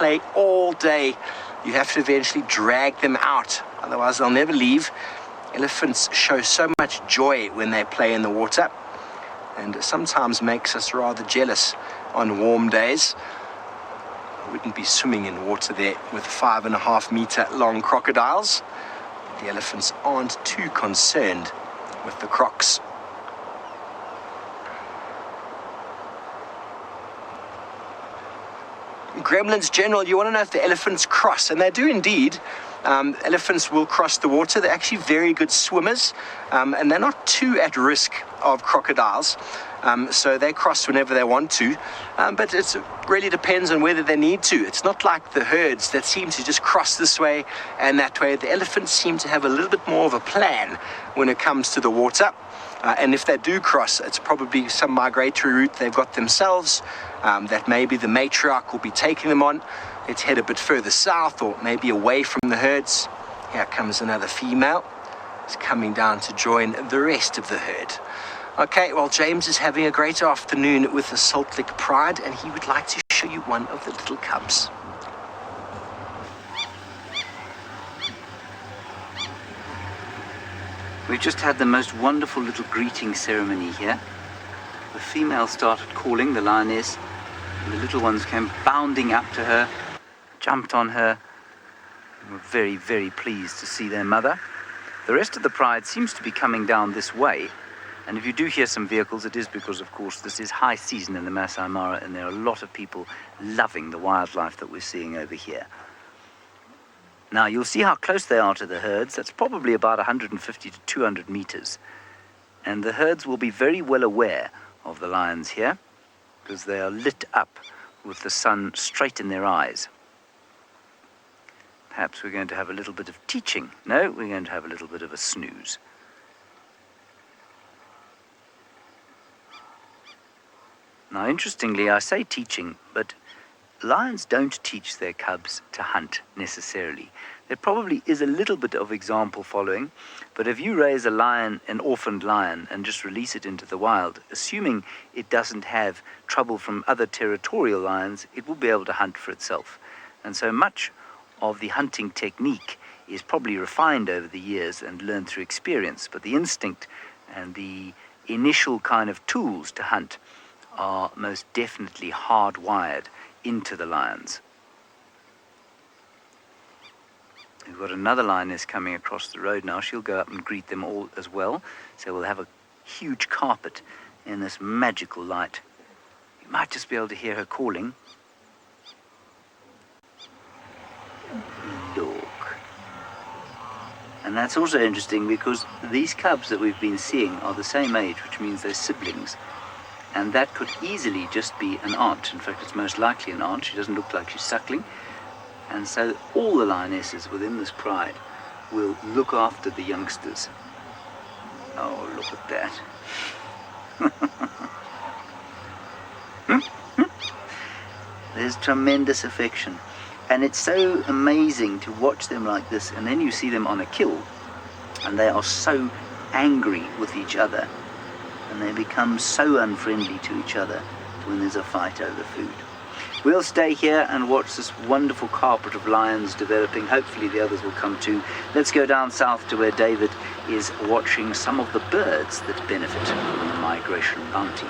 play all day. You have to eventually drag them out, otherwise they'll never leave. Elephants show so much joy when they play in the water, and sometimes makes us rather jealous on warm days. I wouldn't be swimming in water there with 5.5 meter long crocodiles. The elephants aren't too concerned with the crocs. Gremlins general, you want to know if the elephants cross, and they do indeed. Elephants will cross the water. They're actually very good swimmers, and they're not too at risk of crocodiles. So they cross whenever they want to, but it really depends on whether they need to. It's not like the herds that seem to just cross this way and that way. The elephants seem to have a little bit more of a plan when it comes to the water. And if they do cross, it's probably some migratory route they've got themselves, that maybe the matriarch will be taking them on. Let's head a bit further south, or maybe away from the herds. Here comes another female. It's coming down to join the rest of the herd. Okay, well, James is having a great afternoon with the Salt Lick Pride, and he would like to show you one of the little cubs. We've just had the most wonderful little greeting ceremony here. The female started calling, the lioness, and the little ones came bounding up to her, jumped on her, and were very, very pleased to see their mother. The rest of the pride seems to be coming down this way, and if you do hear some vehicles, it is because, of course, this is high season in the Masai Mara, and there are a lot of people loving the wildlife that we're seeing over here. Now, you'll see how close they are to the herds. That's probably about 150 to 200 meters. And the herds will be very well aware of the lions here, because they are lit up with the sun straight in their eyes. Perhaps we're going to have a little bit of teaching. No, we're going to have a little bit of a snooze. Now, interestingly, I say teaching, but lions don't teach their cubs to hunt necessarily. There probably is a little bit of example following, but if you raise a lion, an orphaned lion, and just release it into the wild, assuming it doesn't have trouble from other territorial lions, it will be able to hunt for itself. And so much of the hunting technique is probably refined over the years and learned through experience, but the instinct and the initial kind of tools to hunt are most definitely hardwired into the lions. We've got another lioness coming across the road now. She'll go up and greet them all as well. So we'll have a huge carpet in this magical light. You might just be able to hear her calling. Look. And that's also interesting because these cubs that we've been seeing are the same age, which means they're siblings. And that could easily just be an aunt. In fact, it's most likely an aunt. She doesn't look like she's suckling. And so all the lionesses within this pride will look after the youngsters. Oh, look at that. There's tremendous affection. And it's so amazing to watch them like this. And then you see them on a kill. And they are so angry with each other. And they become so unfriendly to each other when there's a fight over food. We'll stay here and watch this wonderful carpet of lions developing. Hopefully the others will come too. Let's go down south to where David is watching some of the birds that benefit from the migration bounty.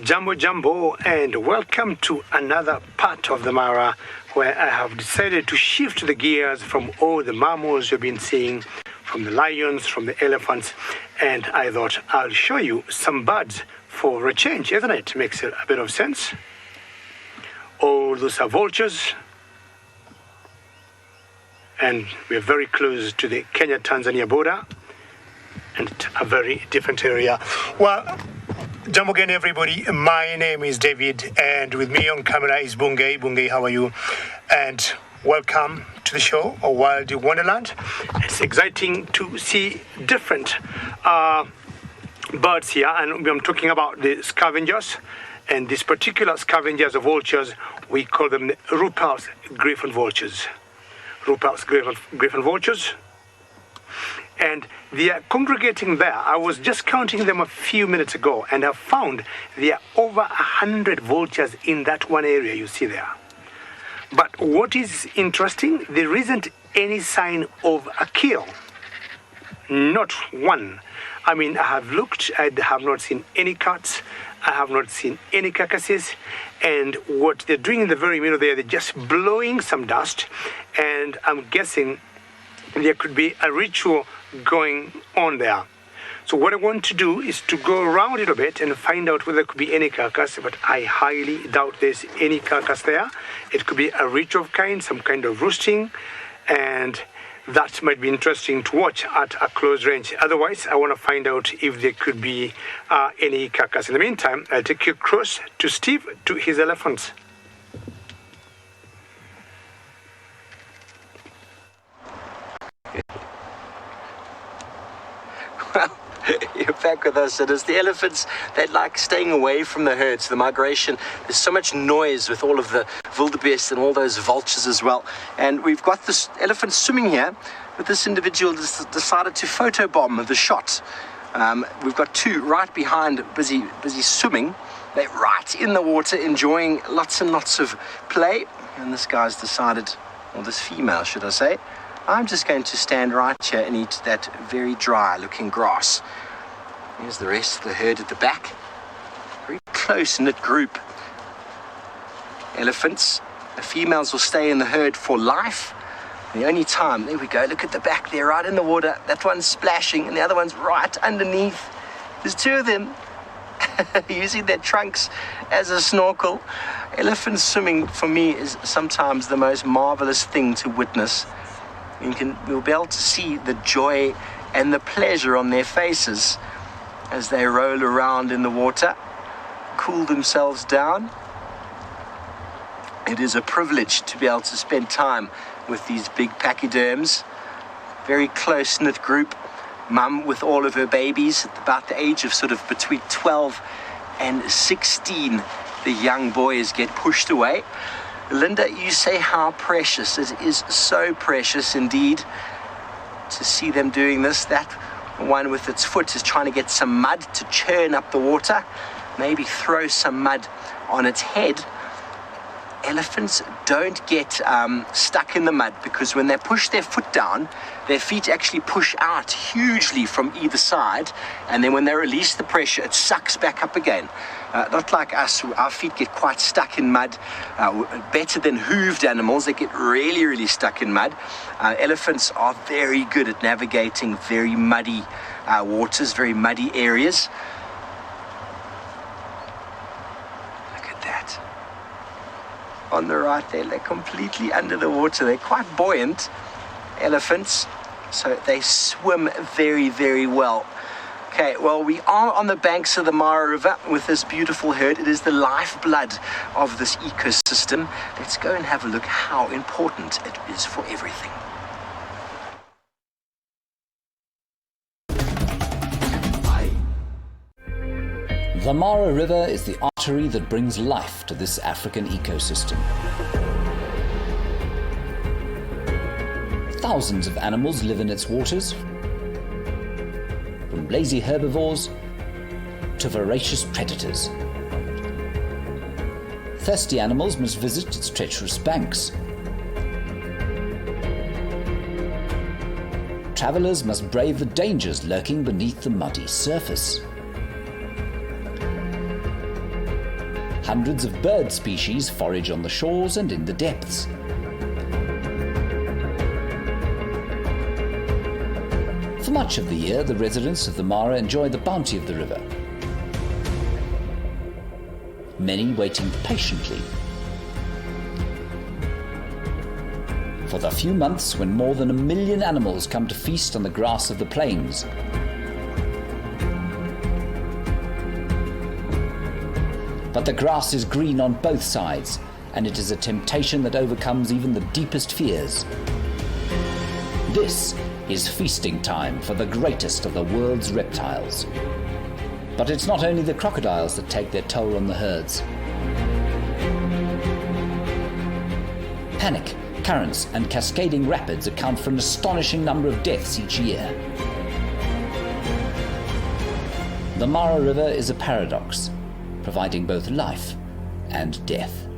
Jumbo Jumbo, and welcome to another part of the Mara where I have decided to shift the gears from all the mammals you've been seeing, from the lions, from the elephants, and I thought I'll show you some birds for a change, isn't it? Makes a bit of sense. All those are vultures, and we're very close to the Kenya-Tanzania border, and a very different area. Well, jumbo again, everybody. My name is David, and with me on camera is Bungay. Bungay, how are you? And welcome to the show, A Wild Wonderland. It's exciting to see different birds here, and I'm talking about the scavengers. And these particular scavengers of vultures, we call them the Rupaul's Griffon vultures. Rupaul's Griffon vultures. And they are congregating there. I was just counting them a few minutes ago, and I found there are over 100 vultures in that one area you see there. But what is interesting, there isn't any sign of a kill. Not one. I mean, I have looked, I have not seen any cuts, I have not seen any carcasses, and what they're doing in the very middle there, they're just blowing some dust, and I'm guessing there could be a ritual going on there. So what I want to do is to go around a little bit and find out whether there could be any carcass, but I highly doubt there's any carcass there. It could be a ritual of kind, some kind of roosting, and that might be interesting to watch at a close range. Otherwise, I want to find out if there could be any carcass. In the meantime, I'll take you across to Steve, to his elephants. Well, you're back with us. It is the elephants that like staying away from the herds, the migration. There's so much noise with all of the wildebeest and all those vultures as well. And we've got this elephant swimming here, but this individual decided to photobomb the shot. We've got two right behind, busy swimming. They're right in the water, enjoying lots and lots of play. And this guy's decided, or this female, should I say, I'm just going to stand right here and eat that very dry looking grass. Here's the rest of the herd at the back. Very close-knit group. Elephants. The females will stay in the herd for life. The only time, there we go, look at the back there, right in the water. That one's splashing and the other one's right underneath. There's two of them using their trunks as a snorkel. Elephant swimming, for me, is sometimes the most marvelous thing to witness. You'll be able to see the joy and the pleasure on their faces as they roll around in the water, cool themselves down. It is a privilege to be able to spend time with these big pachyderms. Very close-knit group. Mum with all of her babies at about the age of sort of between 12 and 16. The young boys get pushed away. Linda, you say how precious. It is so precious indeed to see them doing this. That one with its foot is trying to get some mud to churn up the water, maybe throw some mud on its head. Elephants don't get stuck in the mud because when they push their foot down, their feet actually push out hugely from either side, and then when they release the pressure, it sucks back up again. Not like us, our feet get quite stuck in mud. Better than hooved animals, they get really, really stuck in mud. Elephants are very good at navigating very muddy waters, very muddy areas. On the right there, they're completely under the water. They're quite buoyant, elephants, so they swim very, very well. Okay, well, we are on the banks of the Mara River with this beautiful herd. It is the lifeblood of this ecosystem. Let's go and have a look how important it is for everything. The Mara River is the artery that brings life to this African ecosystem. Thousands of animals live in its waters, from lazy herbivores to voracious predators. Thirsty animals must visit its treacherous banks. Travelers must brave the dangers lurking beneath the muddy surface. Hundreds of bird species forage on the shores and in the depths. For much of the year, the residents of the Mara enjoy the bounty of the river, many waiting patiently for the few months when more than 1 million animals come to feast on the grass of the plains. But the grass is green on both sides, and it is a temptation that overcomes even the deepest fears. This is feasting time for the greatest of the world's reptiles. But it's not only the crocodiles that take their toll on the herds. Panic Currents and cascading rapids account for an astonishing number of deaths each year. The Mara River is a paradox, providing both life and death.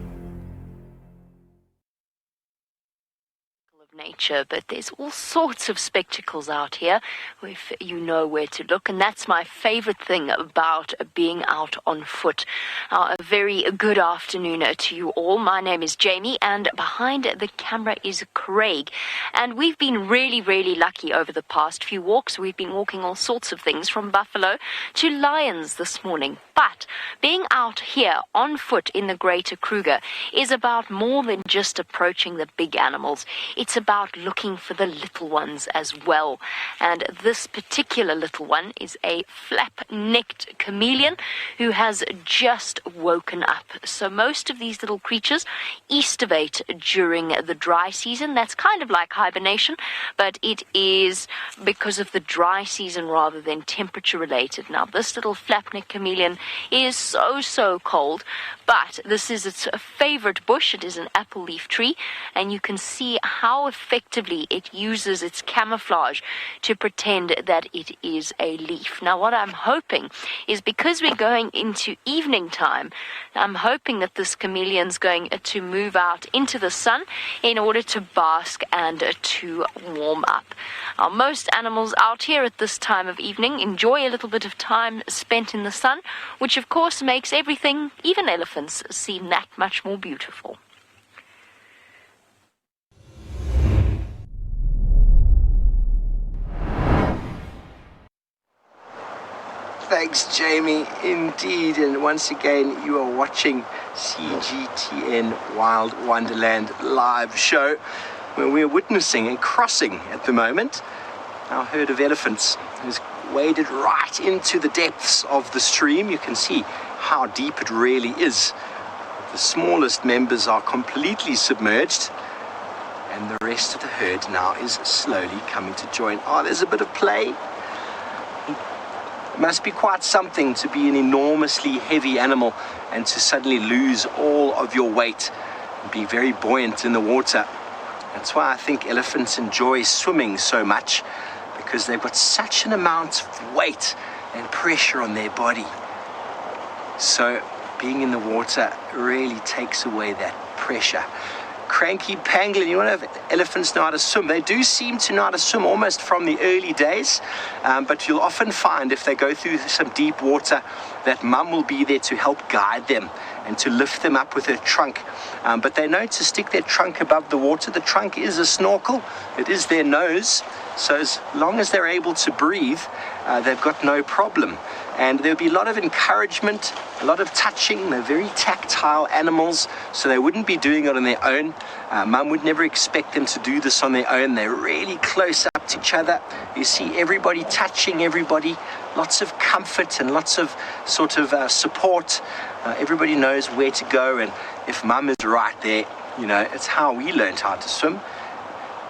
Nature, but there's all sorts of spectacles out here if you know where to look, and that's my favorite thing about being out on foot. A very good afternoon to you all. My name is Jamie, and behind the camera is Craig, and we've been really lucky over the past few walks. We've been walking all sorts of things, from buffalo to lions this morning. But being out here on foot in the greater Kruger is about more than just approaching the big animals. It's about looking for the little ones as well. And this particular little one is a flap-necked chameleon who has just woken up. So most of these little creatures estivate during the dry season. That's kind of like hibernation, but it is because of the dry season rather than temperature related. Now, this little flap-necked chameleon is so cold, but this is its favorite bush. It is an apple leaf tree, and you can see how effectively it uses its camouflage to pretend that it is a leaf. Now, what I'm hoping is, because we're going into evening time, I'm hoping that this chameleon's going to move out into the sun in order to bask and to warm up. Now, most animals out here at this time of evening enjoy a little bit of time spent in the sun, which of course makes everything, even elephants, seem that much more beautiful. Thanks, Jamie. Indeed, and once again, you are watching CGTN Wild Wonderland live show, where we are witnessing a crossing at the moment. Our herd of elephants has waded right into the depths of the stream. You can see how deep it really is. The smallest members are completely submerged, and the rest of the herd now is slowly coming to join. Oh, there's a bit of play. It must be quite something to be an enormously heavy animal and to suddenly lose all of your weight and be very buoyant in the water. That's why I think elephants enjoy swimming so much, because they've got such an amount of weight and pressure on their body. So being in the water really takes away that pressure. Cranky pangolin, you know, elephants know how to swim. They do seem to know how to swim almost from the early days, but you'll often find, if they go through some deep water, that mum will be there to help guide them and to lift them up with her trunk. But they know to stick their trunk above the water. The trunk is a snorkel. It is their nose. So as long as they're able to breathe, they've got no problem. And there'll be a lot of encouragement, a lot of touching. They're very tactile animals, so they wouldn't be doing it on their own. Mum would never expect them to do this on their own. They're really close up to each other. You see everybody touching everybody, lots of comfort and lots of sort of support. Everybody knows where to go, and if mum is right there, you know, it's how we learned how to swim.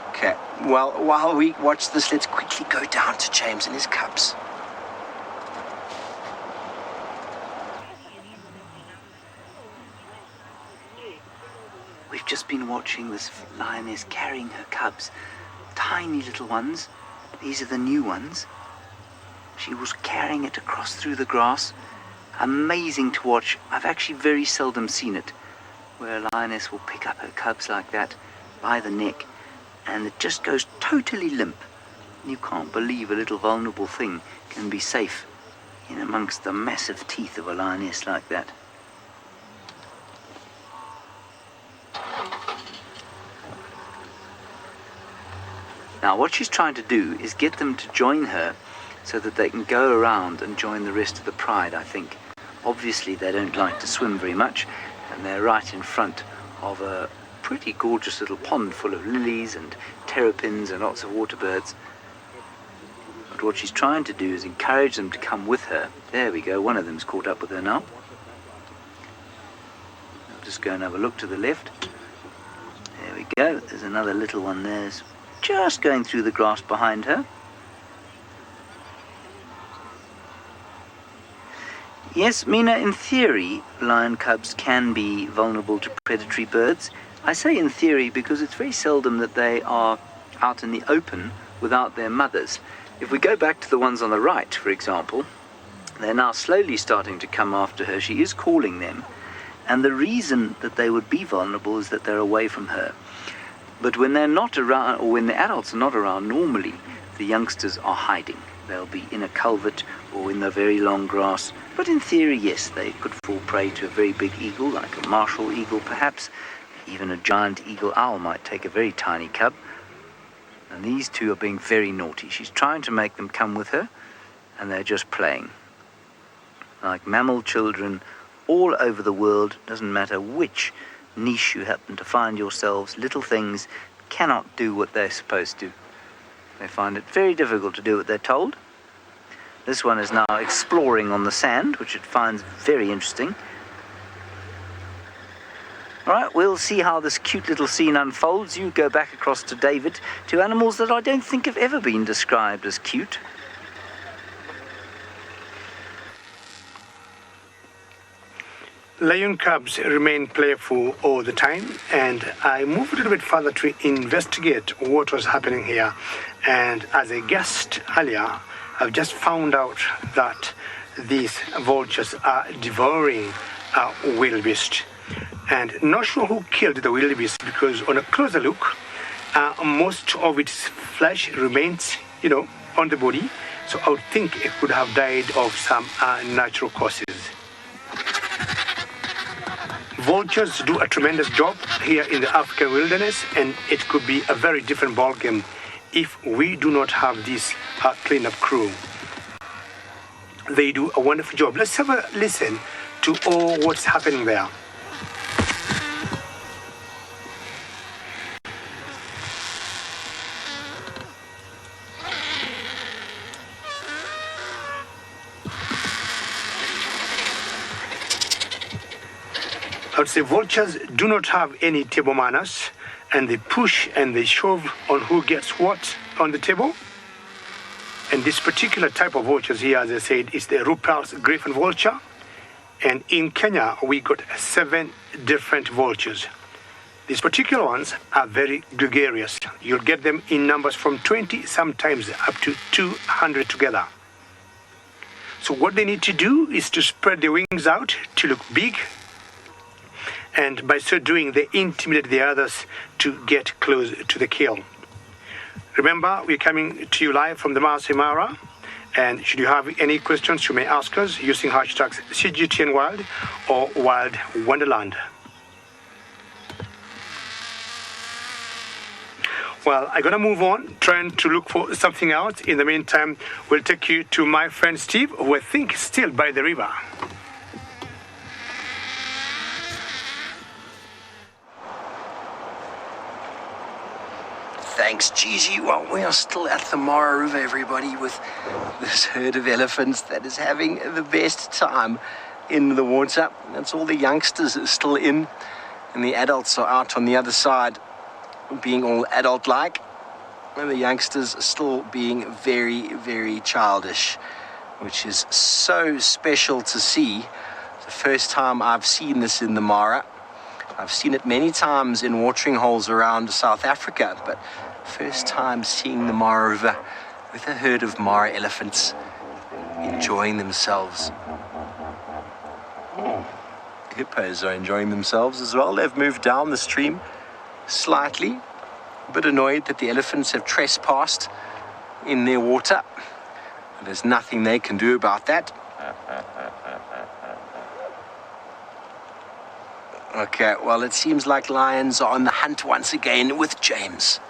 Okay, well, while we watch this, let's quickly go down to James and his cubs. We've just been watching this lioness carrying her cubs, tiny little ones. These are the new ones. She was carrying it across through the grass. Amazing to watch. I've actually very seldom seen it, where a lioness will pick up her cubs like that by the neck, and it just goes totally limp. You can't believe a little vulnerable thing can be safe in amongst the massive teeth of a lioness like that. Now, what she's trying to do is get them to join her so that they can go around and join the rest of the pride, I think. Obviously, they don't like to swim very much, and they're right in front of a pretty gorgeous little pond full of lilies and terrapins and lots of water birds. But what she's trying to do is encourage them to come with her. There we go, one of them's caught up with her now. I'll just go and have a look to the left. There we go, there's another little one there, just going through the grass behind her. Yes, Mina, in theory, lion cubs can be vulnerable to predatory birds. I say in theory because it's very seldom that they are out in the open without their mothers. If we go back to the ones on the right, for example, they're now slowly starting to come after her. She is calling them, and the reason that they would be vulnerable is that they're away from her. But when they're not around, or when the adults are not around, normally the youngsters are hiding. They'll be in a culvert or in the very long grass. But in theory, yes, they could fall prey to a very big eagle, like a martial eagle perhaps. Even a giant eagle owl might take a very tiny cub. And these two are being very naughty. She's trying to make them come with her, and they're just playing. Like mammal children all over the world, doesn't matter which niche you happen to find yourselves, little things cannot do what they're supposed to. They find it very difficult to do what they're told. This one is now exploring on the sand, which it finds very interesting. All right, we'll see how this cute little scene unfolds. You go back across to David, to animals that I don't think have ever been described as cute. Lion cubs remain playful all the time, and I moved a little bit further to investigate what was happening here. And as I guessed earlier, I've just found out that these vultures are devouring wildebeest. And not sure who killed the wildebeest, because on a closer look, most of its flesh remains, on the body. So I would think it could have died of some natural causes. Vultures do a tremendous job here in the African wilderness, and it could be a very different ballgame if we do not have this cleanup crew. They do a wonderful job. Let's have a listen to all what's happening there. I would say vultures do not have any table manners, and they push and they shove on who gets what on the table. And this particular type of vultures here, as I said, is the Rupaul's Griffon vulture. And in Kenya, we got 7 different vultures. These particular ones are very gregarious. You'll get them in numbers from 20, sometimes up to 200 together. So what they need to do is to spread their wings out to look big, and by so doing, they intimidate the others to get close to the kill. Remember, we're coming to you live from the Masai Mara, and should you have any questions, you may ask us using hashtags CGTN Wild or Wild Wonderland. Well, I'm going to move on, trying to look for something else. In the meantime, we'll take you to my friend Steve, who I think is still by the river. Thanks, Gigi. Well, we are still at the Mara River, everybody, with this herd of elephants that is having the best time in the water. That's all the youngsters are still in, and the adults are out on the other side, being all adult-like, and the youngsters are still being very, very childish, which is so special to see. It's the first time I've seen this in the Mara. I've seen it many times in watering holes around South Africa, but first time seeing the Mara River with a herd of Mara elephants enjoying themselves. Hippos are enjoying themselves as well. They've moved down the stream slightly, a bit annoyed that the elephants have trespassed in their water. There's nothing they can do about that. Okay, well, it seems like lions are on the hunt once again with James.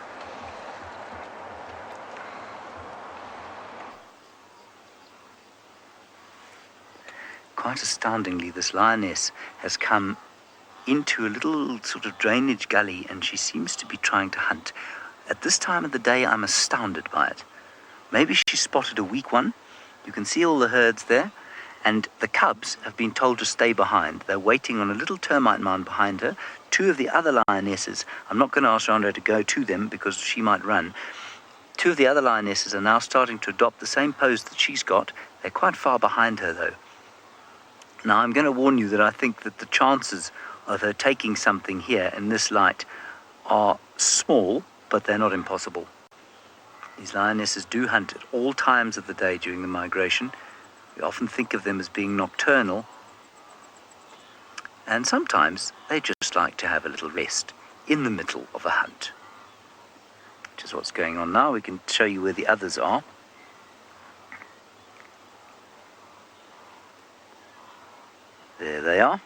Quite astoundingly, this lioness has come into a little sort of drainage gully, and she seems to be trying to hunt. At this time of the day, I'm astounded by it. Maybe she spotted a weak one. You can see all the herds there. And the cubs have been told to stay behind. They're waiting on a little termite mound behind her. 2 of the other lionesses, I'm not going to ask Rhonda to go to them because she might run. 2 of the other lionesses are now starting to adopt the same pose that she's got. They're quite far behind her, though. Now, I'm going to warn you that I think that the chances of her taking something here in this light are small, but they're not impossible. These lionesses do hunt at all times of the day during the migration. We often think of them as being nocturnal, and sometimes they just like to have a little rest in the middle of a hunt, which is what's going on now. We can show you where the others are. There they are.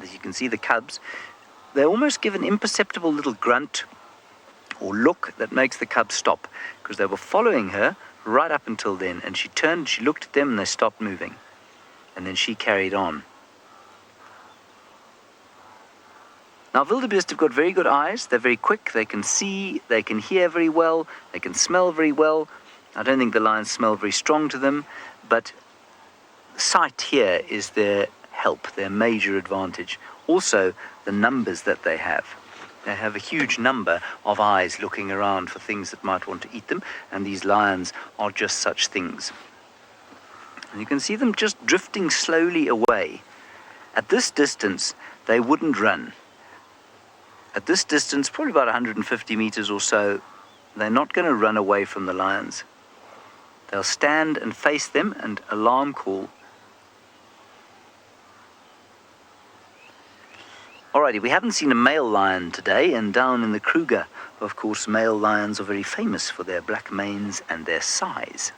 As you can see, the cubs, they almost give an imperceptible little grunt or look that makes the cubs stop, because they were following her right up until then, and she turned, she looked at them, and they stopped moving, and then she carried on. Now, wildebeest have got very good eyes. They're very quick. They can see, they can hear very well, they can smell very well. I don't think the lions smell very strong to them, but sight here is their help, their major advantage. Also, the numbers that they have. They have a huge number of eyes looking around for things that might want to eat them, and these lions are just such things. And you can see them just drifting slowly away. At this distance, they wouldn't run. At this distance, probably about 150 meters or so, they're not going to run away from the lions. They'll stand and face them and alarm call. Alrighty, we haven't seen a male lion today, and down in the Kruger, of course, male lions are very famous for their black manes and their size.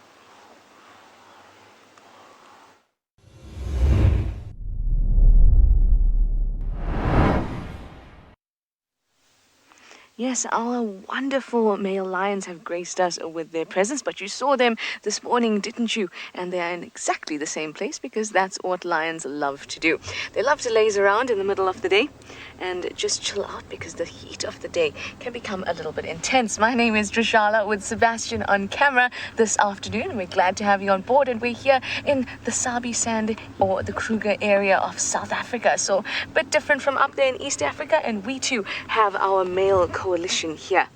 Yes, our wonderful male lions have graced us with their presence, but you saw them this morning, didn't you? And they are in exactly the same place, because that's what lions love to do. They love to laze around in the middle of the day and just chill out, because the heat of the day can become a little bit intense. My name is Trishala, with Sebastian on camera this afternoon. We're glad to have you on board, and we're here in the Sabi Sand, or the Kruger area of South Africa. So a bit different from up there in East Africa, and we too have our male coalition here.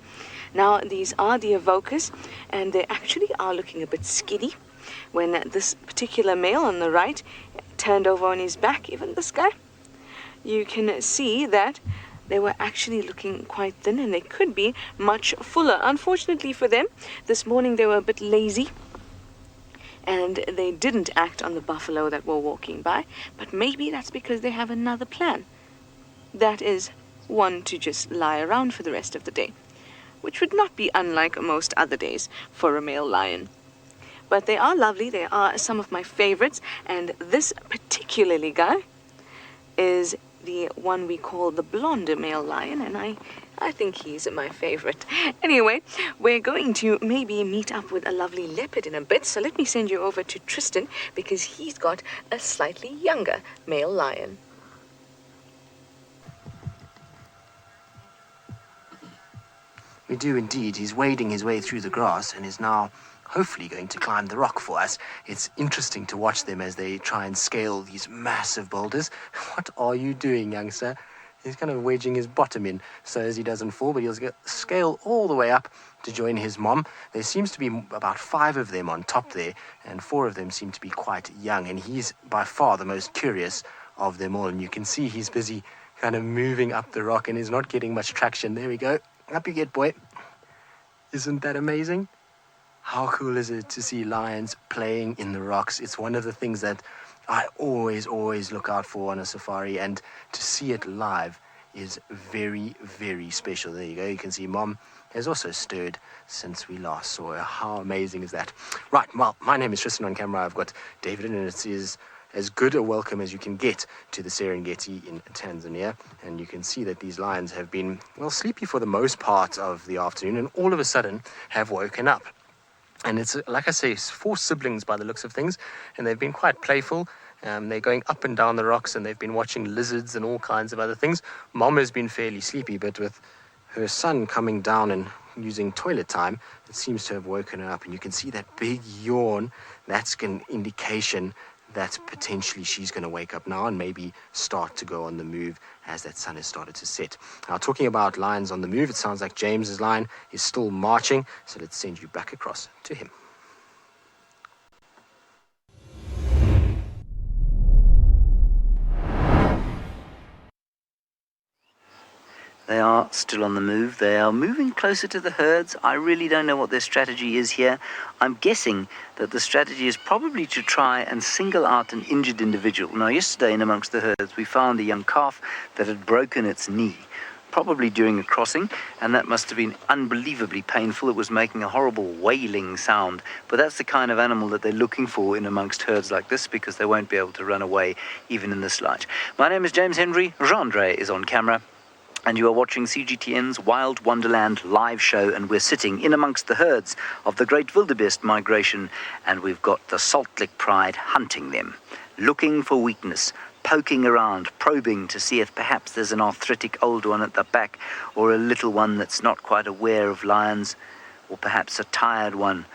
Now, these are the evokers, and they actually are looking a bit skiddy. When this particular male on the right turned over on his back, even this guy, you can see that they were actually looking quite thin, and they could be much fuller. Unfortunately for them, this morning they were a bit lazy, and they didn't act on the buffalo that were walking by. But maybe that's because they have another plan. That is, one to just lie around for the rest of the day, which would not be unlike most other days for a male lion. But they are lovely. They are some of my favorites, and this particularly guy is the one we call the blonde male lion, and I think he's my favorite. Anyway, we're going to maybe meet up with a lovely leopard in a bit, so let me send you over to Tristan, because he's got a slightly younger male lion. We do indeed. He's wading his way through the grass and is now hopefully going to climb the rock for us. It's interesting to watch them as they try and scale these massive boulders. What are you doing, youngster? He's kind of wedging his bottom in so as he doesn't fall, but he'll scale all the way up to join his mom. There seems to be about 5 of them on top there, and 4 of them seem to be quite young, and he's by far the most curious of them all. And you can see he's busy kind of moving up the rock and is not getting much traction. There we go. Up you get, boy. Isn't that amazing? How cool is it to see lions playing in the rocks? It's one of the things that I always look out for on a safari, and to see it live is very, very special. There you go. You can see Mom has also stirred since we last saw her. How amazing is that? Right, well, my name is Tristan on camera. I've got David, and it is as good a welcome as you can get to the Serengeti in Tanzania. And you can see that these lions have been, well, sleepy for the most part of the afternoon, and all of a sudden have woken up. And it's, like I say, 4 siblings by the looks of things, and they've been quite playful. They're going up and down the rocks, and they've been watching lizards and all kinds of other things. Mom has been fairly sleepy, but with her son coming down and using toilet time, it seems to have woken her up. And you can see that big yawn. That's an indication that potentially she's going to wake up now and maybe start to go on the move as that sun has started to set. Now, talking about lions on the move, it sounds like James's line is still marching, so let's send you back across to him. They are still on the move. They are moving closer to the herds. I really don't know what their strategy is here. I'm guessing that the strategy is probably to try and single out an injured individual. Now, yesterday in amongst the herds, we found a young calf that had broken its knee, probably during a crossing, and that must have been unbelievably painful. It was making a horrible wailing sound, but that's the kind of animal that they're looking for in amongst herds like this, because they won't be able to run away even in this light. My name is James Henry. Gendre is on camera, and you are watching CGTN's Wild Wonderland live show, and we're sitting in amongst the herds of the great wildebeest migration, and we've got the Salt Lick Pride hunting them, looking for weakness, poking around, probing to see if perhaps there's an arthritic old one at the back, or a little one that's not quite aware of lions, or perhaps a tired one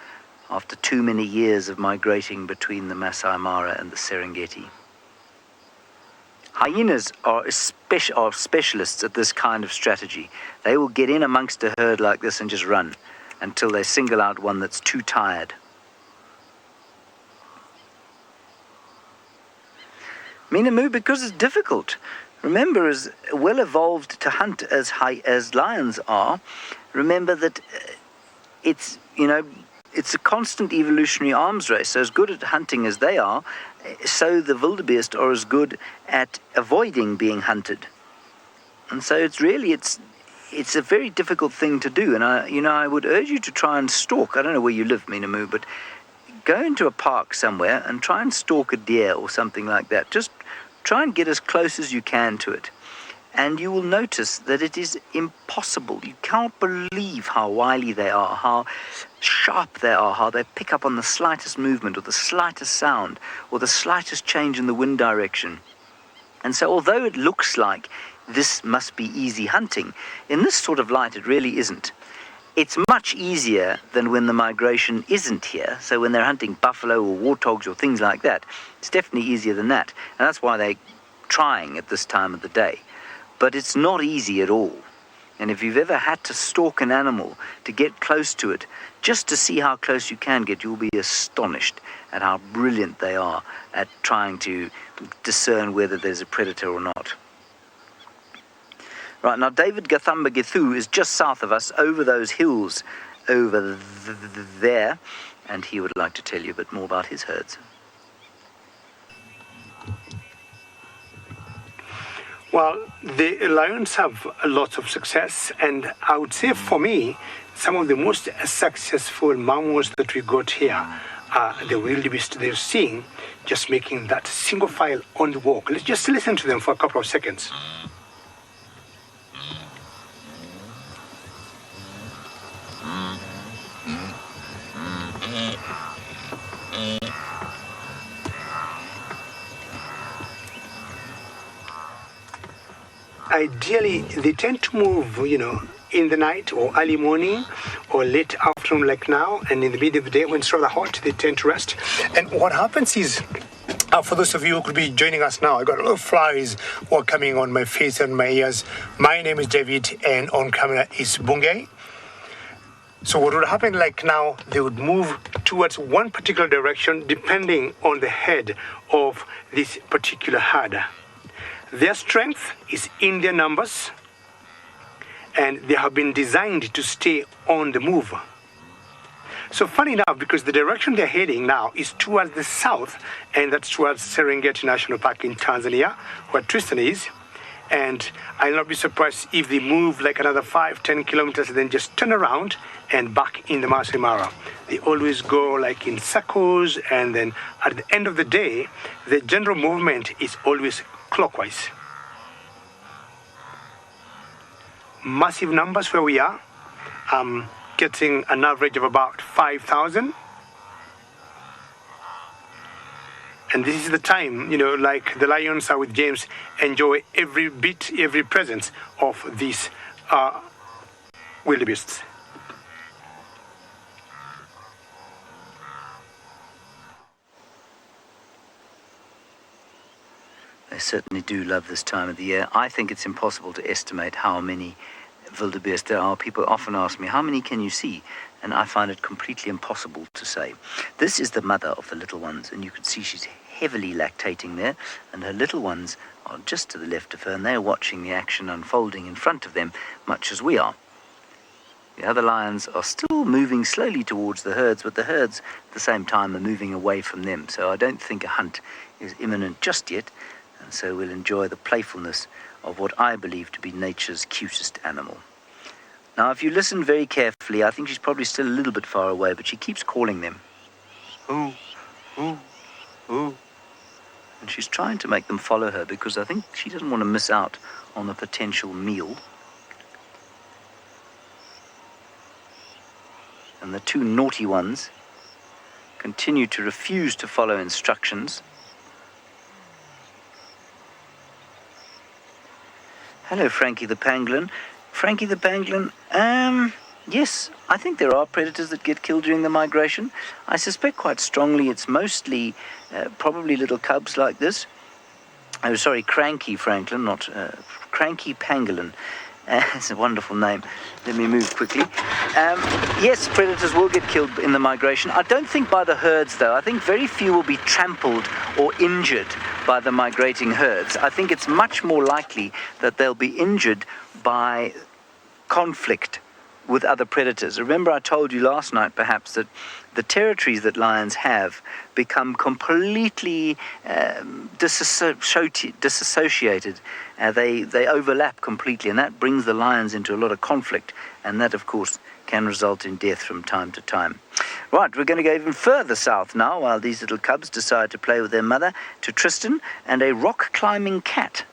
after too many years of migrating between the Masai Mara and the Serengeti. Hyenas are specialists at this kind of strategy. They will get in amongst a herd like this and just run until they single out one that's too tired. Mina, because it's difficult. Remember, as well evolved to hunt as lions are, remember that it's a constant evolutionary arms race. So as good at hunting as they are, so the wildebeest are as good at avoiding being hunted. And so it's a very difficult thing to do. And I would urge you to try and stalk. I don't know where you live, Mina, but go into a park somewhere and try and stalk a deer or something like that. Just try and get as close as you can to it. And you will notice that it is impossible. You can't believe how wily they are, how sharp they are, how they pick up on the slightest movement or the slightest sound or the slightest change in the wind direction. And so although it looks like this must be easy hunting, in this sort of light it really isn't. It's much easier than when the migration isn't here. So when they're hunting buffalo or warthogs or things like that, it's definitely easier than that. And that's why they're trying at this time of the day. But it's not easy at all. And if you've ever had to stalk an animal to get close to it, just to see how close you can get, you'll be astonished at how brilliant they are at trying to discern whether there's a predator or not. Right, now David Gathamba Gethu is just south of us, over those hills over there, and he would like to tell you a bit more about his herds. Well, the lions have a lot of success, and I would say for me, some of the most successful mammals that we got here are the wildebeest they're seeing, just making that single file on the walk. Let's just listen to them for a couple of seconds. Ideally, they tend to move, in the night or early morning or late afternoon like now, and in the middle of the day when it's rather hot, they tend to rest. And what happens is, for those of you who could be joining us now, I got a lot of flies all coming on my face and my ears. My name is David, and on camera is Bungay. So what would happen like now, they would move towards one particular direction depending on the head of this particular herd. Their strength is in their numbers, and they have been designed to stay on the move. So funny enough, because the direction they're heading now is towards the south, and that's towards Serengeti National Park in Tanzania, where Tristan is. And I'll not be surprised if they move like another 5-10 kilometers and then just turn around and back in the Masai Mara. They always go like in circles, and then at the end of the day, the general movement is always clockwise. Massive numbers where we are, getting an average of about 5,000. And this is the time, like the lions are with James, enjoy every bit, every presence of these wildebeests. They certainly do love this time of the year. I think it's impossible to estimate how many wildebeest there are. People often ask me, how many can you see? And I find it completely impossible to say. This is the mother of the little ones, and you can see she's heavily lactating there, and her little ones are just to the left of her, and they're watching the action unfolding in front of them, much as we are. The other lions are still moving slowly towards the herds, but the herds at the same time are moving away from them. So I don't think a hunt is imminent just yet, and so we'll enjoy the playfulness of what I believe to be nature's cutest animal. Now, if you listen very carefully, I think she's probably still a little bit far away, but she keeps calling them. Ooh, ooh, ooh. And she's trying to make them follow her because I think she doesn't want to miss out on the potential meal. And the two naughty ones continue to refuse to follow instructions. Hello, Frankie the pangolin. Frankie the pangolin, yes, I think there are predators that get killed during the migration. I suspect quite strongly it's mostly probably little cubs like this. Oh, sorry, Cranky Franklin, not Cranky Pangolin. It's a wonderful name. Let me move quickly. Yes, predators will get killed in the migration. I don't think by the herds, though. I think very few will be trampled or injured by the migrating herds. I think it's much more likely that they'll be injured by conflict with other predators. Remember I told you last night, perhaps, that the territories that lions have become completely disassociated. They overlap completely, and that brings the lions into a lot of conflict, and that, of course, can result in death from time to time. Right, we're going to go even further south now, while these little cubs decide to play with their mother, to Tristan and a rock-climbing cat.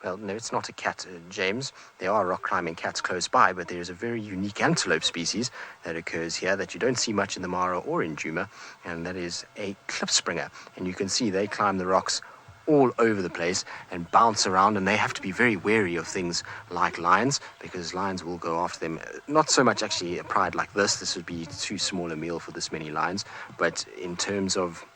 Well, no, it's not a cat, James. There are rock-climbing cats close by, but there is a very unique antelope species that occurs here that you don't see much in the Mara or in Djuma, and that is a klipspringer. And you can see they climb the rocks all over the place and bounce around, and they have to be very wary of things like lions, because lions will go after them. Not so much actually a pride like this would be too small a meal for this many lions, but in terms of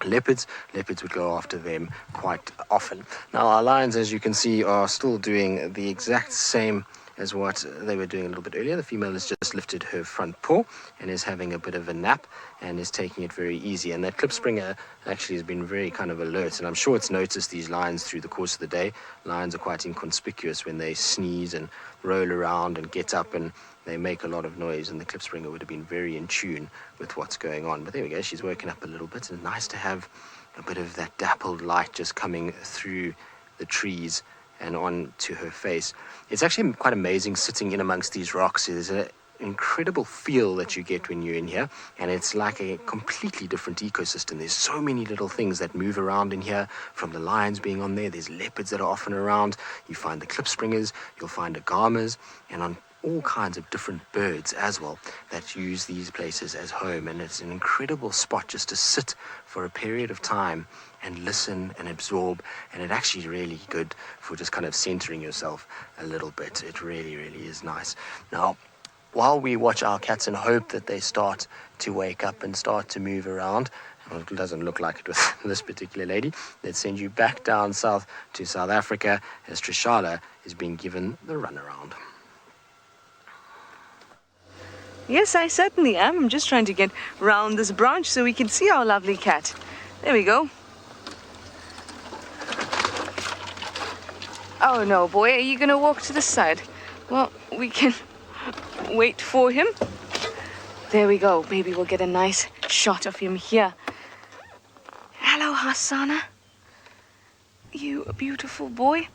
leopards would go after them quite often. Now our lions, as you can see, are still doing the exact same as what they were doing a little bit earlier. The female has just lifted her front paw and is having a bit of a nap and is taking it very easy. And that klipspringer actually has been very kind of alert, and I'm sure it's noticed these lions through the course of the day. Lions are quite inconspicuous when they sneeze and roll around and get up, and they make a lot of noise, and the klipspringer would have been very in tune with what's going on. But there we go, she's woken up a little bit, and nice to have a bit of that dappled light just coming through the trees and on to her face. It's actually quite amazing sitting in amongst these rocks. There's an incredible feel that you get when you're in here, and it's like a completely different ecosystem. There's so many little things that move around in here, from the lions being on there. There's leopards that are often around. You find the klipspringers, you'll find agamas, and on all kinds of different birds as well that use these places as home. And it's an incredible spot just to sit for a period of time and listen and absorb, and it's actually really good for just kind of centering yourself a little bit. It really, really is nice. Now, while we watch our cats and hope that they start to wake up and start to move around, well, it doesn't look like it with this particular lady, let's send you back down south to South Africa as Trishala is being given the runaround. Yes, I certainly am. I'm just trying to get round this branch so we can see our lovely cat. There we go. Oh no, boy, are you going to walk to the side? Well, we can wait for him. There we go. Maybe we'll get a nice shot of him here. Hello, Hasana. You beautiful boy.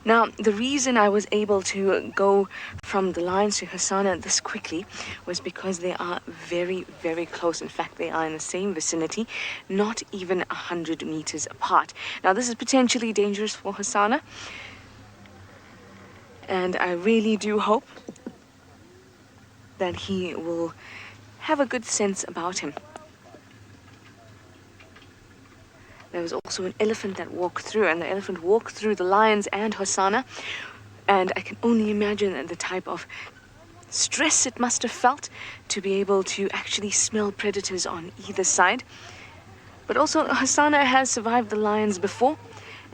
Now, the reason I was able to go from the lions to Hasana this quickly was because they are very, very close. In fact, they are in the same vicinity, not even 100 meters apart. Now, this is potentially dangerous for Hasana, and I really do hope that he will have a good sense about him. There was also an elephant that walked through, and the elephant walked through the lions and Hasana, and I can only imagine the type of stress it must have felt to be able to actually smell predators on either side. But also, Hasana has survived the lions before,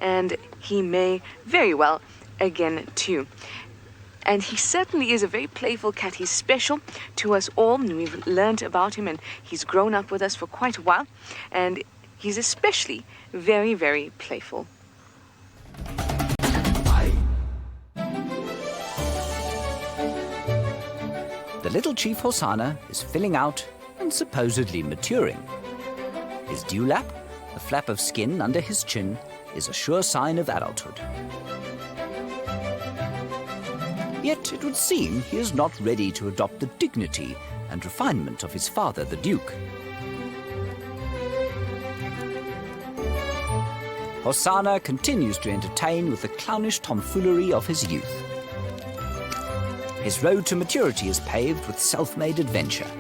and he may very well again too. And he certainly is a very playful cat. He's special to us all, and we've learned about him, and he's grown up with us for quite a while, and he's especially very, very playful. The little chief Hosanna is filling out and supposedly maturing. His dewlap, a flap of skin under his chin, is a sure sign of adulthood. Yet it would seem he is not ready to adopt the dignity and refinement of his father, the Duke. Hosanna continues to entertain with the clownish tomfoolery of his youth. His road to maturity is paved with self-made adventure.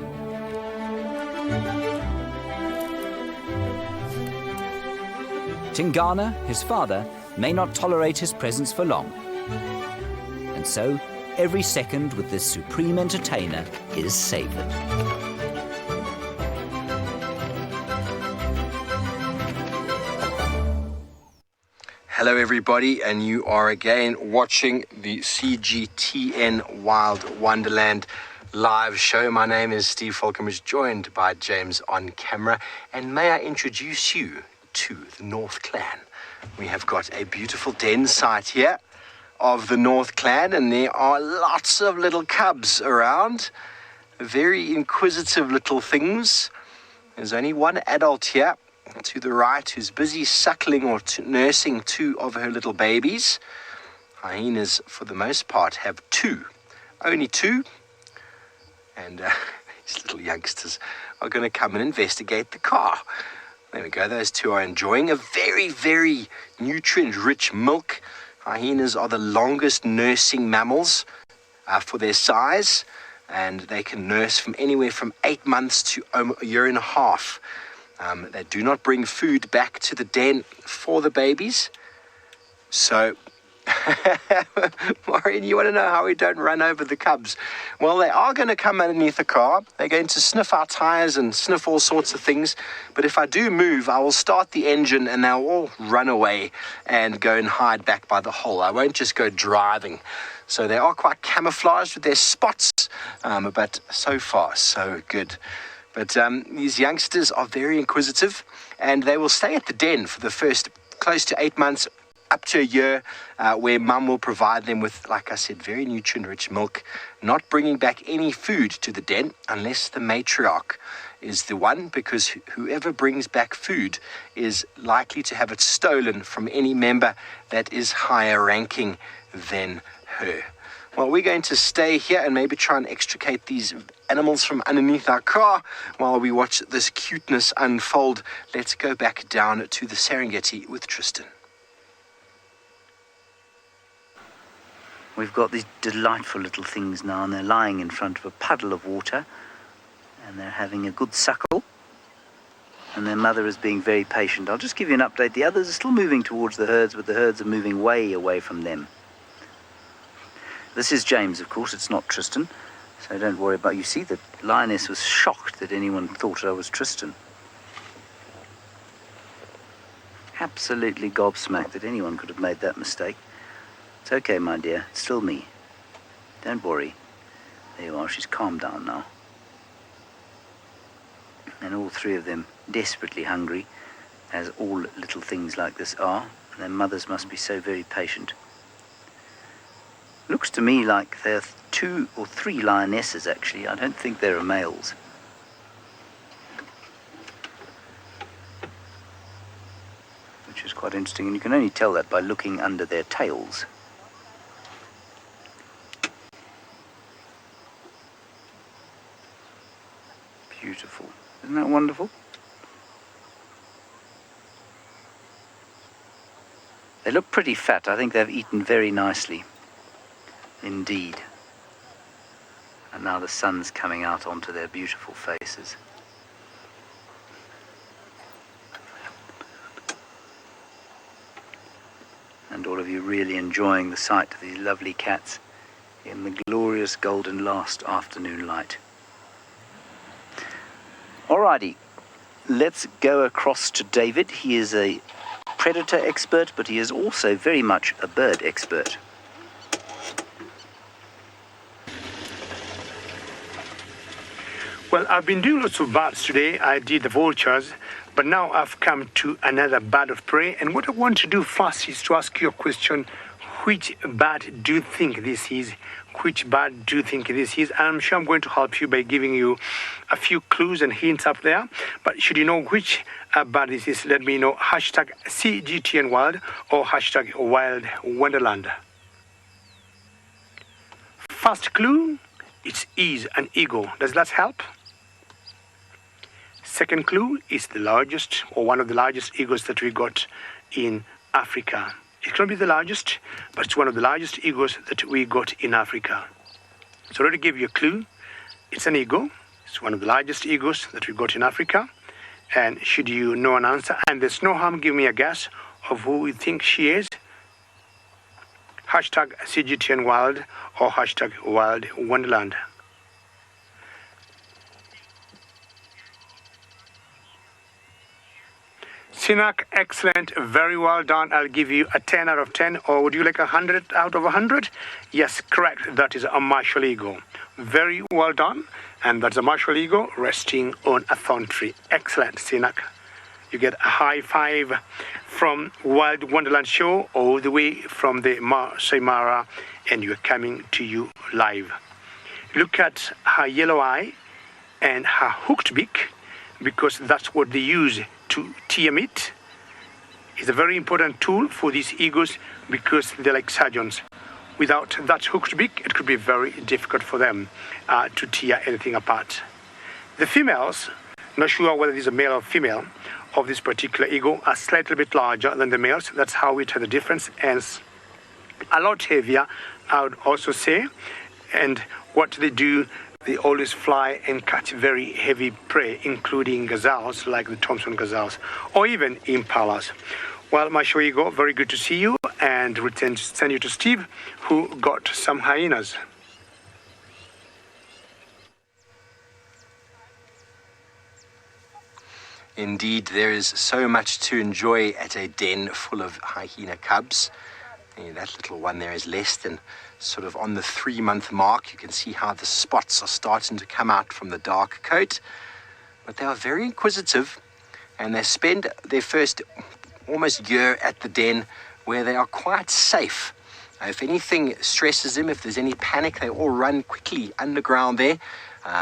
Tingana, his father, may not tolerate his presence for long. And so, every second with this supreme entertainer is savoured. Hello everybody, and you are again watching the CGTN Wild Wonderland live show. My name is Steve Falcombridge, joined by James on camera, and may I introduce you to the North Clan. We have got a beautiful den site here of the North Clan, and there are lots of little cubs around, very inquisitive little things. There's only one adult here to the right who's busy suckling or nursing two of her little babies. Hyenas, for the most part, have only two, and these little youngsters are going to come and investigate the car. There we go, those two are enjoying a very, very nutrient-rich milk. Hyenas are the longest nursing mammals for their size, and they can nurse from anywhere from 8 months to a year and a half. They do not bring food back to the den for the babies. So, Maureen, you want to know how we don't run over the cubs? Well, they are going to come underneath the car. They're going to sniff our tires and sniff all sorts of things. But if I do move, I will start the engine and they'll all run away and go and hide back by the hole. I won't just go driving. So they are quite camouflaged with their spots, but so far, so good. But these youngsters are very inquisitive, and they will stay at the den for the first close to 8 months, up to a year, where mum will provide them with, like I said, very nutrient-rich milk, not bringing back any food to the den unless the matriarch is the one, because whoever brings back food is likely to have it stolen from any member that is higher ranking than her. Well, we're going to stay here and maybe try and extricate these animals from underneath our car while we watch this cuteness unfold. Let's go back down to the Serengeti with Tristan. We've got these delightful little things now, and they're lying in front of a puddle of water, and they're having a good suckle, and their mother is being very patient. I'll just give you an update. The others are still moving towards the herds, but the herds are moving way away from them. This is James, of course, it's not Tristan, so don't worry about it. You see, the lioness was shocked that anyone thought I was Tristan. Absolutely gobsmacked that anyone could have made that mistake. It's okay, my dear, it's still me. Don't worry. There you are, she's calmed down now. And all three of them desperately hungry, as all little things like this are, and their mothers must be so very patient. Looks to me like there are 2 or 3 lionesses, actually. I don't think there are males. Which is quite interesting, and you can only tell that by looking under their tails. Beautiful. Isn't that wonderful? They look pretty fat. I think they've eaten very nicely. Indeed. And now the sun's coming out onto their beautiful faces. And all of you really enjoying the sight of these lovely cats in the glorious golden last afternoon light. Alrighty, let's go across to David. He is a predator expert, but he is also very much a bird expert. Well, I've been doing lots of birds today. I did the vultures, but now I've come to another bird of prey. And what I want to do first is to ask you a question. Which bird do you think this is? Which bird do you think this is? I'm sure I'm going to help you by giving you a few clues and hints up there. But should you know which bird this is, let me know. Hashtag CGTN Wild or hashtag Wild Wonderland. First clue, it is an eagle. Does that help? Second clue is the largest or one of the largest eagles that we got in Africa. It's going to be the largest, but it's one of the largest eagles that we got in Africa. So I already gave you a clue. It's an eagle. It's one of the largest eagles that we got in Africa. And should you know an answer, and there's no harm, give me a guess of who you think she is. Hashtag CGTN Wild or hashtag Wild Wonderland. Sina, excellent, very well done. I'll give you a 10 out of 10, or would you like 100 out of 100? Yes, correct. That is a martial eagle. Very well done. And that's a martial eagle resting on a thorn tree. Excellent, Sina. You get a high five from Wild Wonderland Show all the way from the Masai Mara, and you're coming to you live. Look at her yellow eye and her hooked beak, because that's what they use to tear meat. It's a very important tool for these eagles because they're like surgeons. Without that hooked beak, it could be very difficult for them to tear anything apart. The females, not sure whether this is a male or female, of this particular eagle are slightly bit larger than the males. That's how we tell the difference, and a lot heavier, I would also say. And what they do, they always fly and catch very heavy prey, including gazelles, like the Thompson gazelles, or even impalas. Well, my show you go. Very good to see you, and return to send you to Steve, who got some hyenas. Indeed, there is so much to enjoy at a den full of hyena cubs. That little one there is less than sort of on the 3-month mark. You can see how the spots are starting to come out from the dark coat. But they are very inquisitive, and they spend their first almost year at the den where they are quite safe. If anything stresses them, if there's any panic, they all run quickly underground there.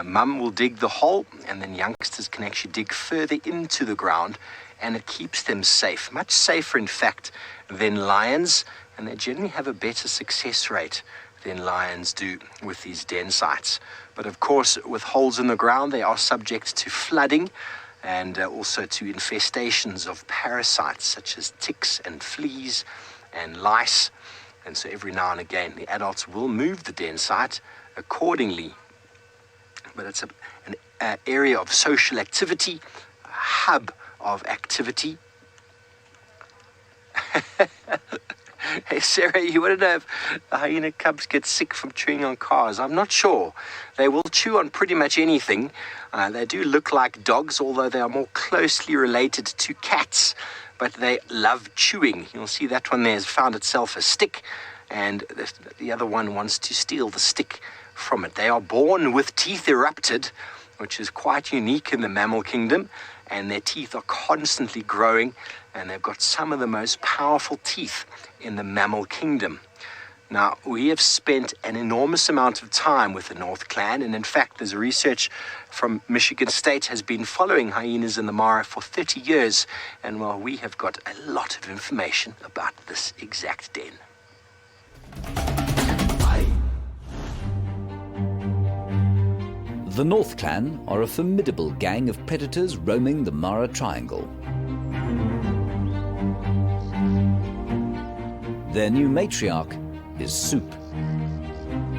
Mum will dig the hole, and then youngsters can actually dig further into the ground, and it keeps them safe. Much safer, in fact, than lions, and they generally have a better success rate than lions do with these den sites. But of course, with holes in the ground, they are subject to flooding and also to infestations of parasites such as ticks and fleas and lice. And so every now and again, the adults will move the den site accordingly. But it's an area of social activity, a hub of activity. Hey, Sarah, you want to know if the hyena cubs get sick from chewing on cars? I'm not sure. They will chew on pretty much anything. They do look like dogs, although they are more closely related to cats. But they love chewing. You'll see that one there has found itself a stick, and the other one wants to steal the stick from it. They are born with teeth erupted, which is quite unique in the mammal kingdom, and their teeth are constantly growing, and they've got some of the most powerful teeth in the mammal kingdom. Now, we have spent an enormous amount of time with the North Clan, and in fact, there's research from Michigan State has been following hyenas in the Mara for 30 years, and well, we have got a lot of information about this exact den. The North Clan are a formidable gang of predators roaming the Mara Triangle. Their new matriarch is Soup.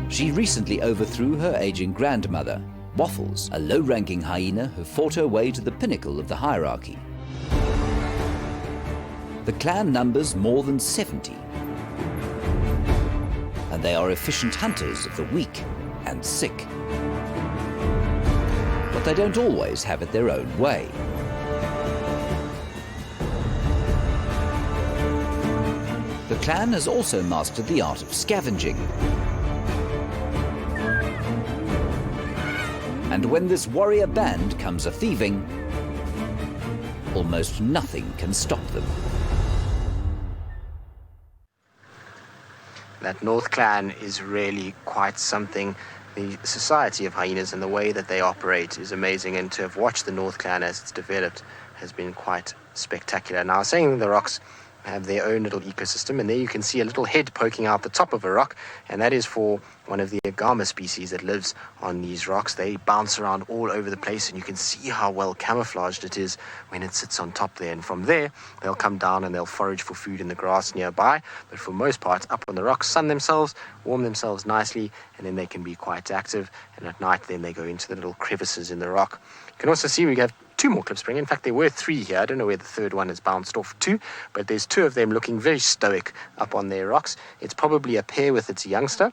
She recently overthrew her aging grandmother, Waffles, a low-ranking hyena who fought her way to the pinnacle of the hierarchy. The clan numbers more than 70, and they are efficient hunters of the weak and sick. But they don't always have it their own way. The clan has also mastered the art of scavenging. And when this warrior band comes a-thieving, almost nothing can stop them. That North Clan is really quite something. The society of hyenas and the way that they operate is amazing, and to have watched the North Clan as it's developed has been quite spectacular. Now, I was saying the rocks have their own little ecosystem, and there you can see a little head poking out the top of a rock, and that is for one of the agama species that lives on these rocks. They bounce around all over the place, and you can see how well camouflaged it is when it sits on top there. And from there, they'll come down and they'll forage for food in the grass nearby, but for most part, up on the rocks, sun themselves, warm themselves nicely, and then they can be quite active. And at night, then they go into the little crevices in the rock. You can also see we have 2 more klipspring. In fact, there were 3 here. I don't know where the third one has bounced off to, but there's 2 of them looking very stoic up on their rocks. It's probably a pair with its youngster.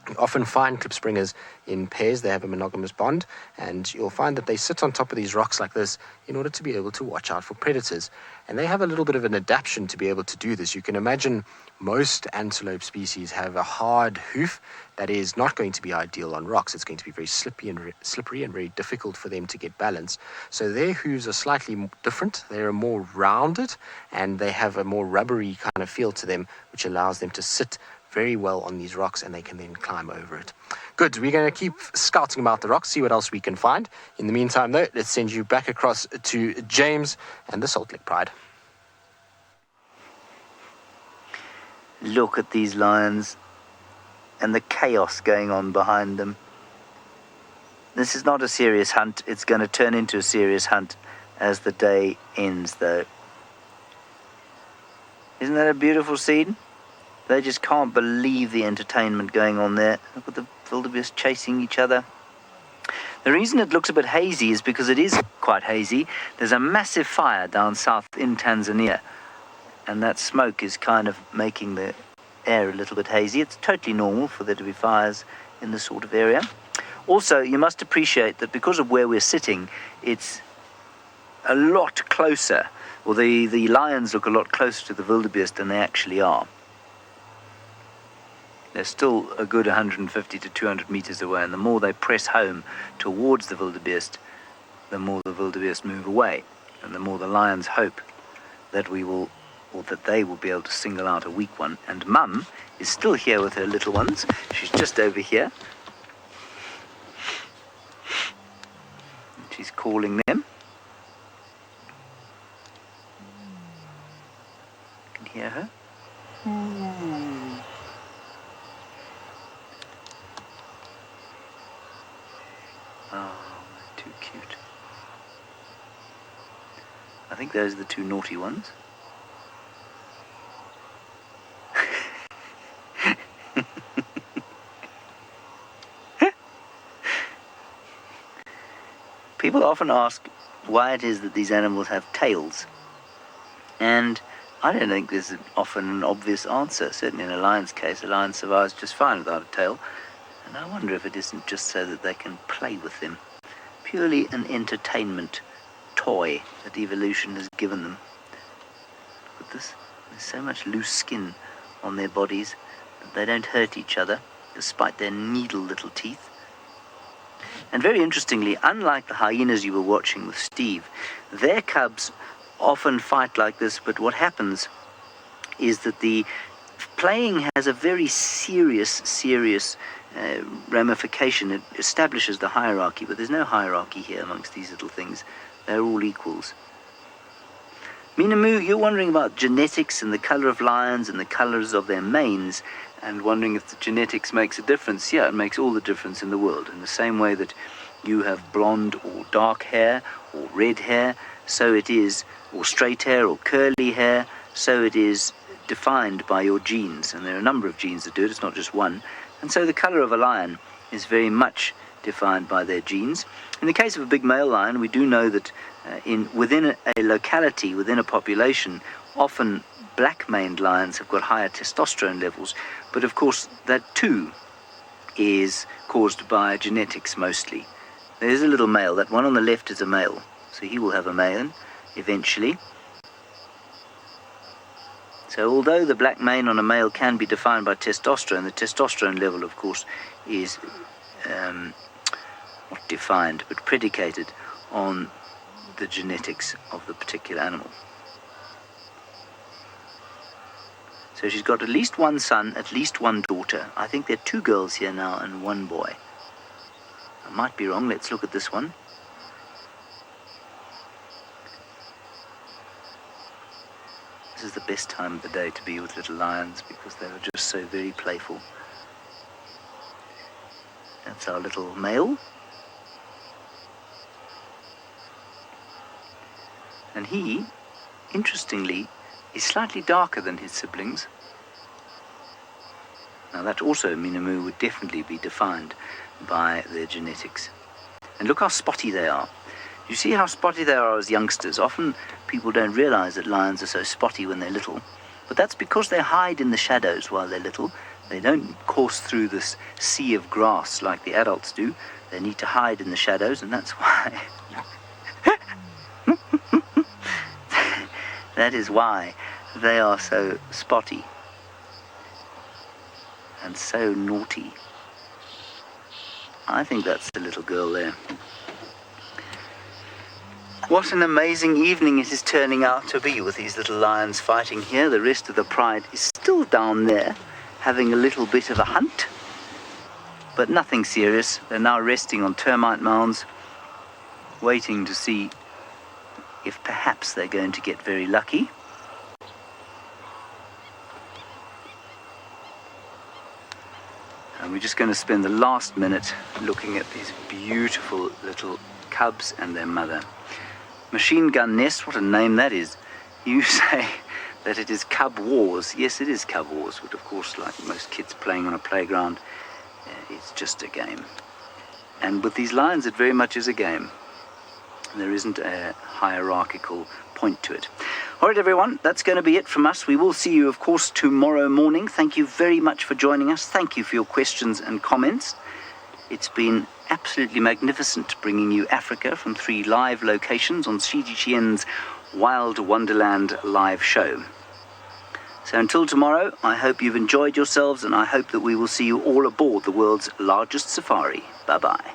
You often find klipspringers in pairs. They have a monogamous bond, and you'll find that they sit on top of these rocks like this in order to be able to watch out for predators. And they have a little bit of an adaptation to be able to do this. You can imagine most antelope species have a hard hoof that is not going to be ideal on rocks. It's going to be very slippery and very difficult for them to get balance. So their hooves are slightly different. They're more rounded, and they have a more rubbery kind of feel to them, which allows them to sit very well on these rocks, and they can then climb over it. Good, we're going to keep scouting about the rocks, see what else we can find. In the meantime, though, let's send you back across to James and the Salt Lake Pride. Look at these lions and the chaos going on behind them. This is not a serious hunt. It's going to turn into a serious hunt as the day ends, though. Isn't that a beautiful scene? They just can't believe the entertainment going on there. Look at the wildebeest chasing each other. The reason it looks a bit hazy is because it is quite hazy. There's a massive fire down south in Tanzania, and that smoke is kind of making the air a little bit hazy. It's totally normal for there to be fires in this sort of area. Also, you must appreciate that because of where we're sitting, it's a lot closer, or the lions look a lot closer to the wildebeest than they actually are. They're still a good 150 to 200 meters away, and the more they press home towards the wildebeest, the more the wildebeest move away, and the more the lions hope that we will, or that they will be able to single out a weak one. And Mum is still here with her little ones. She's just over here. She's calling them. You can hear her. Oh, they're too cute. I think those are the 2 naughty ones. People often ask why it is that these animals have tails. And I don't think there's often an obvious answer. Certainly in a lion's case, a lion survives just fine without a tail. And I wonder if it isn't just so that they can play with them. Purely an entertainment toy that evolution has given them. Look at this. There's so much loose skin on their bodies that they don't hurt each other, despite their needle little teeth. And very interestingly, unlike the hyenas you were watching with Steve, their cubs often fight like this, but what happens is that the playing has a very serious ramification. It establishes the hierarchy, but there's no hierarchy here amongst these little things. They're all equals. Mina Moo, you're wondering about genetics and the color of lions and the colors of their manes, and wondering if the genetics makes a difference. Yeah, it makes all the difference in the world. In the same way that you have blonde or dark hair or red hair, so it is, or straight hair or curly hair, so it is defined by your genes. And there are a number of genes that do it, it's not just one. And so the color of a lion is very much defined by their genes. In the case of a big male lion, we do know that within a locality, within a population, often black-maned lions have got higher testosterone levels, but of course that too is caused by genetics mostly. There's a little male. That one on the left is a male, so he will have a male eventually. So although the black mane on a male can be defined by testosterone, the testosterone level, of course, is not defined, but predicated on the genetics of the particular animal. So she's got at least one son, at least one daughter. I think there are 2 girls here now and 1 boy. I might be wrong. Let's look at this one. This is the best time of the day to be with little lions because they are just so very playful. That's our little male. And he, interestingly, is slightly darker than his siblings. Now that also, Minamu, would definitely be defined by their genetics. And look how spotty they are. You see how spotty they are as youngsters. Often people don't realize that lions are so spotty when they're little, but that's because they hide in the shadows while they're little. They don't course through this sea of grass like the adults do. They need to hide in the shadows, and that's why that is why they are so spotty and so naughty. I think that's the little girl there. What an amazing evening it is turning out to be with these little lions fighting here. The rest of the pride is still down there, having a little bit of a hunt, but nothing serious. They're now resting on termite mounds, waiting to see if perhaps they're going to get very lucky. And we're just going to spend the last minute looking at these beautiful little cubs and their mother. Machine Gun Nest, what a name that is. You say that it is Cub Wars. Yes, it is Cub Wars, but of course, like most kids playing on a playground, it's just a game. And with these lions, it very much is a game. There isn't a hierarchical point to it. All right, everyone, that's going to be it from us. We will see you, of course, tomorrow morning. Thank you very much for joining us. Thank you for your questions and comments. It's been absolutely magnificent bringing you Africa from 3 live locations on CGTN's Wild Wonderland live show. So until tomorrow, I hope you've enjoyed yourselves, and I hope that we will see you all aboard the world's largest safari. Bye-bye.